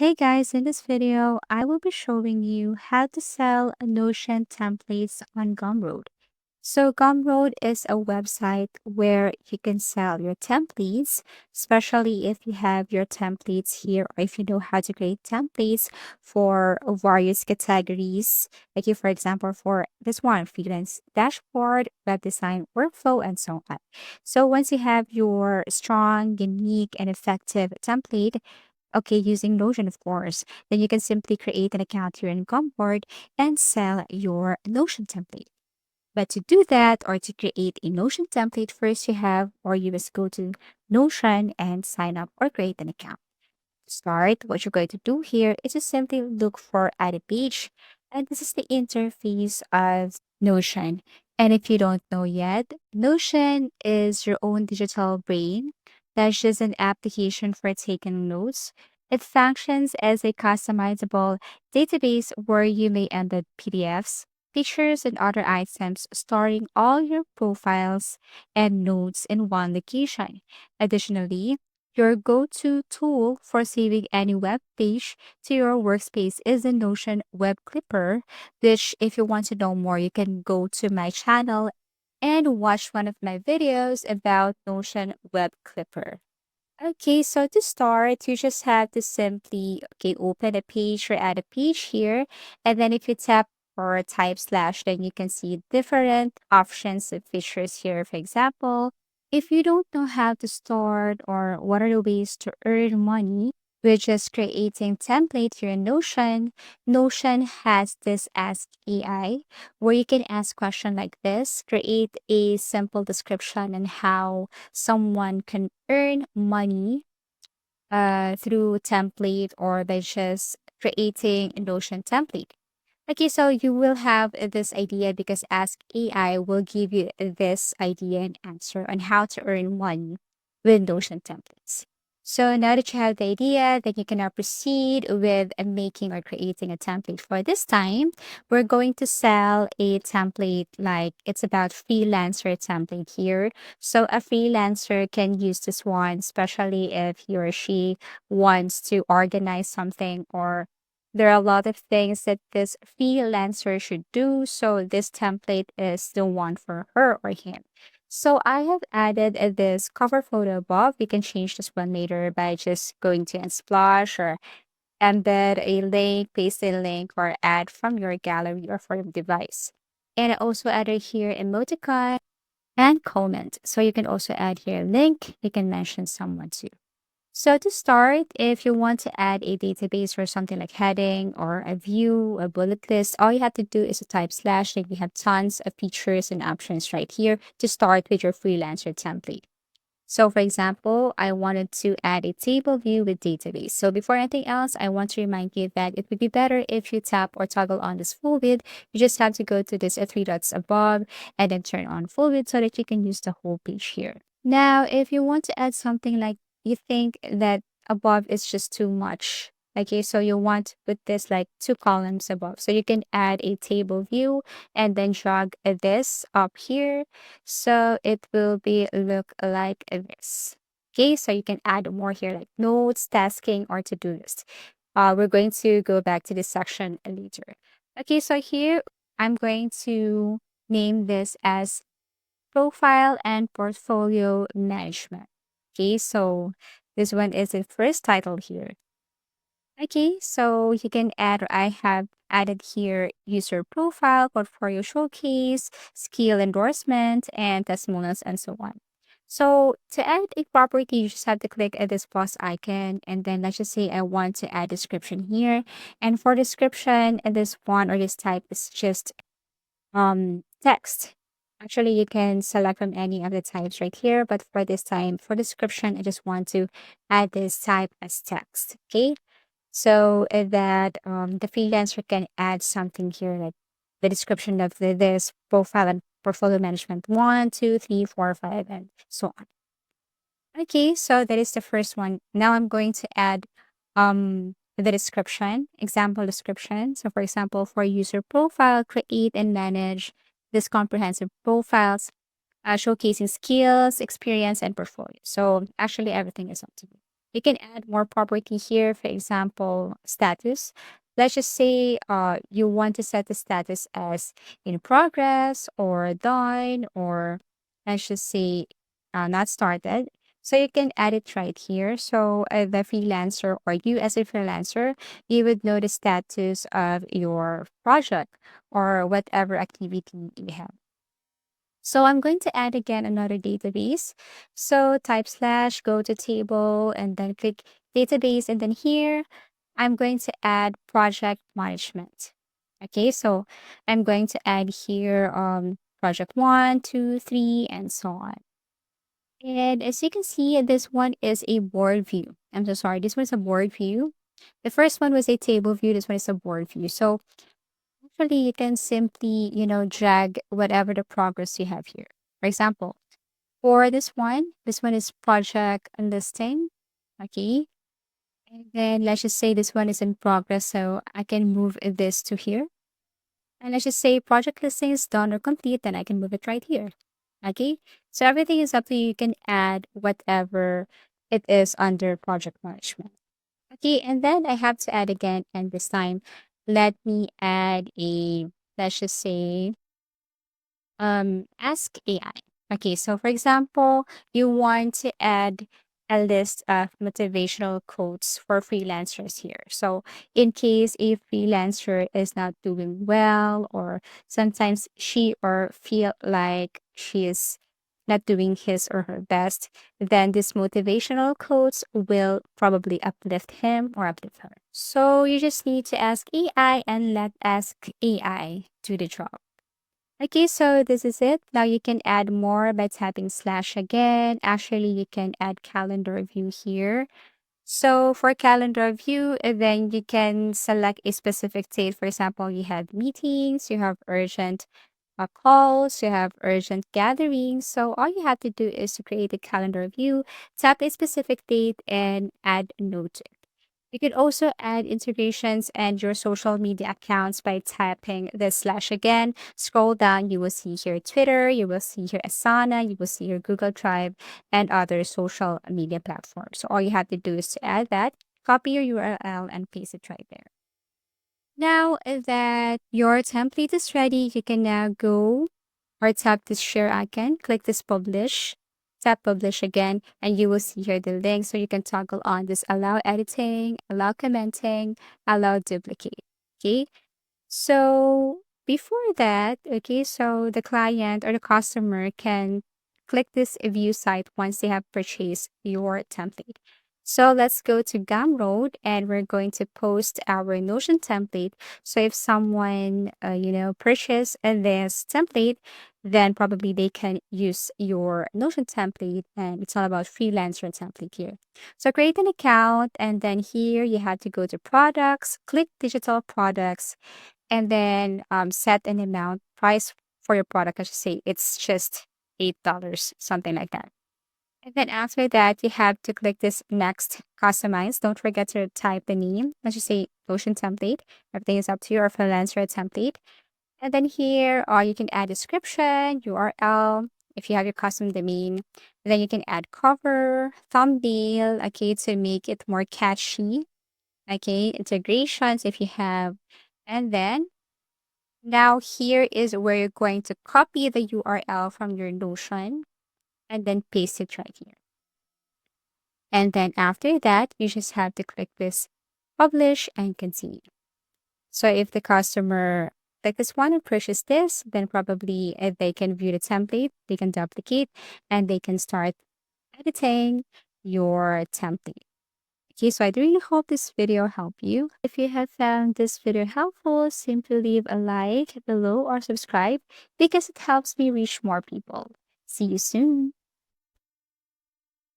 Hey guys, in this video, I will be showing you how to sell Notion templates on Gumroad. So Gumroad is a website where you can sell your templates, especially if you have your templates here or if you know how to create templates for various categories. Like for example, for this one, freelance dashboard, web design, workflow, and so on. So once you have your strong, unique, and effective template, okay, using Notion, of course, then you can simply create an account here in Gumboard and sell your Notion template. But to do that or to create a Notion template, first you have or you must go to Notion and sign up or create an account. To start, what you're going to do here is to simply look for add a page. And this is the interface of Notion. And if you don't know yet, Notion is your own digital brain. That's just an application for taking notes. It functions as a customizable database where you may embed PDFs, pictures, and other items, storing all your profiles and notes in one location. Additionally, your go-to tool for saving any web page to your workspace is the Notion Web Clipper, which if you want to know more, you can go to my channel and watch one of my videos about Notion Web Clipper. Okay, so to start, you just have to simply, open a page or add a page here. And then if you tap or type slash, then you can see different options of features here. For example, if you don't know how to start or what are the ways to earn money with just creating template here in Notion, Notion has this Ask AI where you can ask question like this, create a simple description on how someone can earn money through template or by just creating a Notion template. Okay, so you will have this idea because Ask AI will give you this idea and answer on how to earn money with Notion templates. So now that you have the idea, then you can now proceed with making or creating a template. For this time, we're going to sell a template like it's about freelancer template here. So a freelancer can use this one, especially if he or she wants to organize something or there are a lot of things that this freelancer should do. So this template is the one for her or him. So I have added this cover photo above. We can change this one later by just going to Unsplash or embed a link, paste a link, or add from your gallery or from your device. And I also added here emoticon and comment. So you can also add here a link. You can mention someone too. So to start, if you want to add a database or something like heading or a view, a bullet list, all you have to do is to type slash. Like we have tons of features and options right here to start with your freelancer template. So for example, I wanted to add a table view with database. So before anything else, I want to remind you that it would be better if you tap or toggle on this full width. You just have to go to this three dots above and then turn on full width so that you can use the whole page here. Now, if you want to add something like you think that above is just too much, okay, so you want to put this like two columns above. So you can add a table view and then drag this up here so it will be look like this. Okay, so you can add more here like notes, tasking, or to-do list. We're going to go back to this section later. Okay, so here I'm going to name this as profile and portfolio management. Okay, so this one is the first title here. Okay, so you can add, or I have added here user profile, portfolio showcase, skill endorsement, and testimonials, and so on. So to add a property, you just have to click at this plus icon, and then let's just say I want to add description here. And for description, this one or this type is just text. Actually, you can select from any of the types right here, but for this time, for description, I just want to add this type as text. Okay, so that the freelancer can add something here like the description of this profile and portfolio management 1, 2, 3, 4, 5, and so on. Okay, so that is the first one. Now I'm going to add the description, example description. So for example, for user profile, create and manage this comprehensive profiles, showcasing skills, experience, and portfolio. So actually everything is up to me. You can add more property here, for example, status. Let's just say you want to set the status as in progress or done, or let's just say not started. So you can add it right here. So the freelancer or you as a freelancer, you would know the status of your project or whatever activity you have. So I'm going to add again another database. So type slash go to table and then click database. And then here, I'm going to add project management. Okay, so I'm going to add here project 1, 2, 3, and so on. And as you can see, this one is a board view. I'm so sorry, this one is a board view. The first one was a table view, this one is a board view. So actually, you can simply, drag whatever the progress you have here. For example, for this one is project listing. Okay. And then let's just say this one is in progress. So I can move this to here. And let's just say project listing is done or complete. Then I can move it right here. Okay. So everything is up to you. You can add whatever it is under project management. Okay, and then I have to add again, and this time, let me add a, let's just say, ask AI. Okay, so for example, you want to add a list of motivational quotes for freelancers here. So in case a freelancer is not doing well, or sometimes she or feel like she is not doing his or her best, then this motivational quotes will probably uplift him or uplift her. So you just need to ask AI and let ask AI do the job. Okay, so this is it. Now you can add more by tapping slash again. Actually, you can add calendar view here. So for calendar view, then you can select a specific date. For example, you have meetings, you have urgent calls, you have urgent gatherings. So all you have to do is to create a calendar view, tap a specific date, and add a note. You could also add integrations and your social media accounts by tapping the slash again. Scroll down, you will see here Twitter, you will see here Asana, you will see here Google Drive, and other social media platforms. So all you have to do is to add that, copy your URL, and paste it right there. Now that your template is ready, you can now go or tap this share icon, click this publish, tap publish again, and you will see here the link. So you can toggle on this allow editing, allow commenting, allow duplicate. Okay. So before that, okay, so the client or the customer can click this view site once they have purchased your template. So let's go to Gumroad and we're going to post our Notion template. So if someone, purchase this template, then probably they can use your Notion template, and it's all about freelancer template here. So create an account, and then here you have to go to products, click digital products, and then set an amount price for your product. I should say it's just $8, something like that. And then after that, you have to click this next customize. Don't forget to type the name. Let's just say Notion template. Everything is up to you, or freelancer template. And then here, you can add description, URL, if you have your custom domain. And then you can add cover, thumbnail, okay, to make it more catchy. Okay, integrations if you have. And then now here is where you're going to copy the URL from your Notion and then paste it right here. And then after that, you just have to click this publish and continue. So if the customer like this one and purchase this, then probably they can view the template, they can duplicate, and they can start editing your template. Okay, so I really hope this video helped you. If you have found this video helpful, simply leave a like below or subscribe because it helps me reach more people. See you soon.